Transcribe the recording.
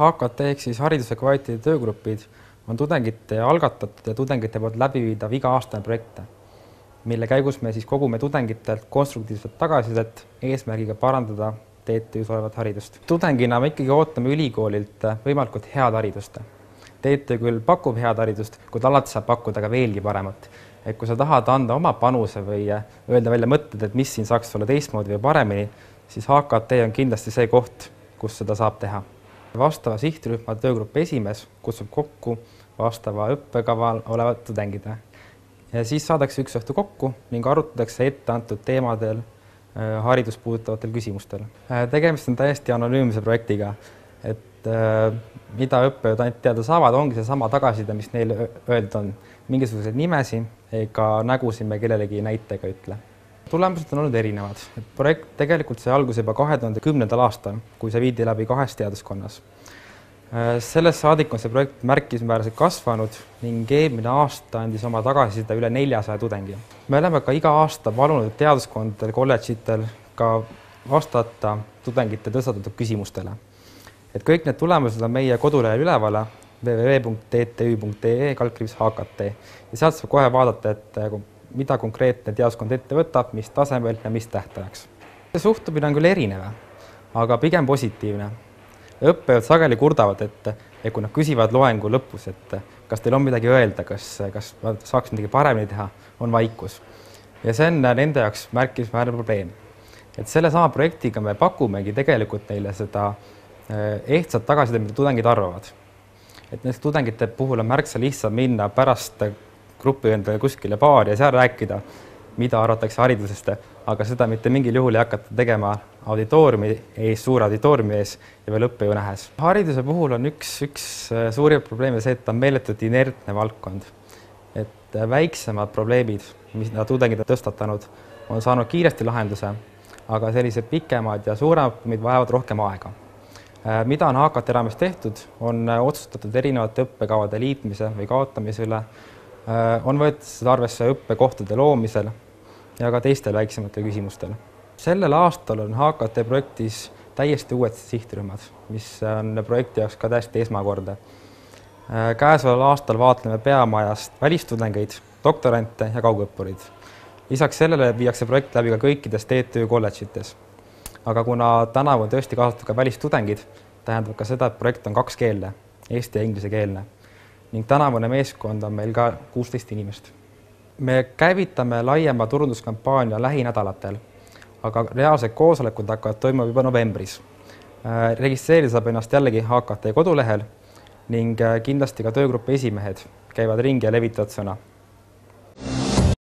HKT ehk siis hariduse kvaliteedi töögrupid on tudengite algatatud ja tudengite poolt läbiviidav iga-aastane projekt, mille käigus me siis kogume tudengitelt konstruktiivset tagasisidet eesmärgiga parandada TTÜ-s olevat haridust. Tudengina me ikkagi ootame ülikoolilt võimalikult head haridust. TTÜ küll pakub head haridust, kuid alati saab pakkuda ka veelgi paremat. Et kui sa tahad anda oma panuse või öelda välja mõtted, et mis siin saaks olla teistmoodi või paremini, siis HKT on kindlasti see koht, kus seda saab teha. Vastava sihtrühma töögrupi esimees kutsub kokku vastava õppekaval olevad tudengid. Ja siis saadakse üks õhtu kokku ning arutatakse ette antud teemadel haridust puudutavatel küsimustel. Tegemist on täiesti anonüümse projektiga, et mida õppejõud ainult teada saavad, ongi see sama tagasiside, mis neile öeldud on. Mingisuguseid nimesi ega nägusid me kellelegi näitega ütle. Tulemused on olnud erinevad. Projekt tegelikult sai alguse juba 2010. aastal, kui see viidi läbi 2 teaduskonnas. Sellest saadik on see projekt märkimisväärselt kasvanud ning eelmine aasta andis oma tagasiside üle 400 tudengi. Me oleme ka iga aasta palunud teaduskondadel, kolledžitel ka vastata tudengite tõstatatud küsimustele. Et kõik need tulemused on meie kodulehel ülevale www.ttü.ee/HKT ja sealt saab kohe vaadata, et mida konkreetne teaduskond ette võtab, mis tasemel ja mis tähtajaks. Suhtumine on küll erinev, aga pigem positiivne. Õppejõud sageli kurdavad, et kui nad küsivad loengu lõpus, et kas teil on midagi öelda, kas saaks midagi paremini teha, on vaikus. Ja see on nende jaoks märkimisväärne probleem. Et selle sama projektiga me pakumegi tegelikult neile seda ehtsat tagasiside, mida tudengid arvavad. Et näiteks tudengite puhul on märksa lihtsam minna pärast gruppi endale kuskile baari ja seal rääkida, mida arvatakse haridusest, aga seda mitte mingil juhul ei hakata tegema auditooriumi ees, suure auditooriumi ees ja veel õppejõu nähes. Hariduse puhul on üks suurim probleem see, et ta on meeletult inertne valdkond. Et väiksemad probleemid, mis tudengid on tõstatanud, on saanud kiiresti lahenduse, aga sellised pikemad ja suuremad probleemid vajavad rohkem aega. Mida on HKT raames tehtud, on otsustatud erinevate õppekavade liitmise või kaotamise üle, on võetud seda arvesse õppekohtade loomisel ja ka teistel väiksematel küsimustel. Sellel aastal on HKT projektis täiesti uued sihtrühmad, mis on projekti jaoks ka täiesti esmakordne. Käesoleval aastal vaatleme peamajast välistudengeid, doktorante ja kaugõppurid. Lisaks sellele viiakse projekt läbi ka kõikides TTÜ kolledžites. Aga kuna tänavu on tõesti kaasatud ka välistudengid, tähendab ka seda, et projekt on 2-keelne, eesti ja inglise keelne. Ning tänavune meeskond on meil ka 16 inimest. Me käivitame laiema turunduskampaania lähinädalatel, aga reaalsed koosolekud hakkavad toimuma juba novembris. Registreerida saab ennast jällegi HKT kodulehel ning kindlasti ka töögrupi esimehed käivad ringi ja levitavad sõna.